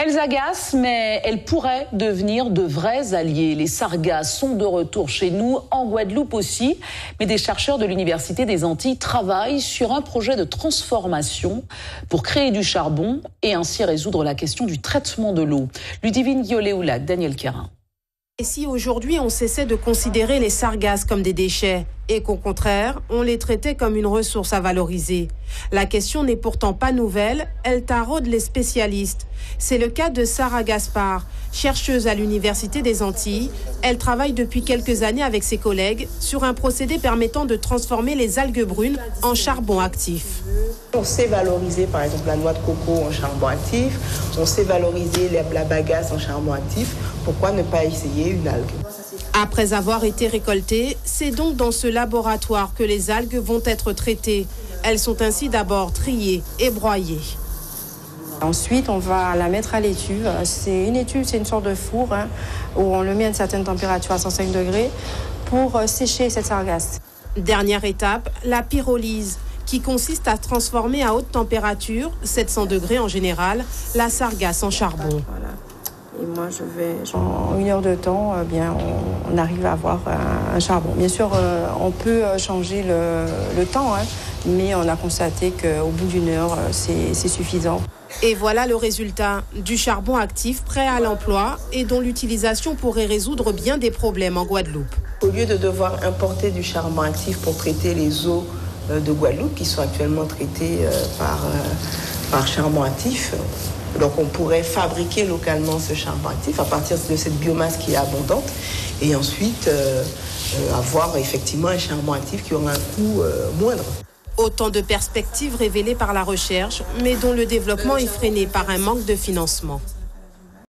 Elles agacent, mais elles pourraient devenir de vrais alliés. Les sargasses sont de retour chez nous, en Guadeloupe aussi. Mais des chercheurs de l'Université des Antilles travaillent sur un projet de transformation pour créer du charbon et ainsi résoudre la question du traitement de l'eau. Ludivine Guiolet-Oulac, Daniel Quérin. Et si aujourd'hui on cessait de considérer les sargasses comme des déchets et qu'au contraire on les traitait comme une ressource à valoriser? La question n'est pourtant pas nouvelle, elle taraude les spécialistes. C'est le cas de Sarah Gaspard, chercheuse à l'Université des Antilles. Elle travaille depuis quelques années avec ses collègues sur un procédé permettant de transformer les algues brunes en charbon actif. On sait valoriser par exemple la noix de coco en charbon actif, on sait valoriser la bagasse en charbon actif. Pourquoi ne pas essayer une algue? Après avoir été récoltées, c'est donc dans ce laboratoire que les algues vont être traitées. Elles sont ainsi d'abord triées et broyées. Ensuite, on va la mettre à l'étuve. C'est une sorte de four où on le met à une certaine température, à 105 degrés, pour sécher cette sargasse. Dernière étape, la pyrolyse, qui consiste à transformer à haute température, 700 degrés en général, la sargasse en charbon. Voilà. Et moi, en 1 heure de temps, on arrive à avoir un charbon. Bien sûr, on peut changer le temps, mais on a constaté qu'au bout d'1 heure, c'est suffisant. Et voilà le résultat du charbon actif prêt à l'emploi et dont l'utilisation pourrait résoudre bien des problèmes en Guadeloupe. Au lieu de devoir importer du charbon actif pour traiter les eaux de Guadeloupe, qui sont actuellement traitées par charbon actif, donc on pourrait fabriquer localement ce charbon actif à partir de cette biomasse qui est abondante et ensuite avoir effectivement un charbon actif qui aura un coût moindre. Autant de perspectives révélées par la recherche, mais dont le développement est freiné par un manque de financement.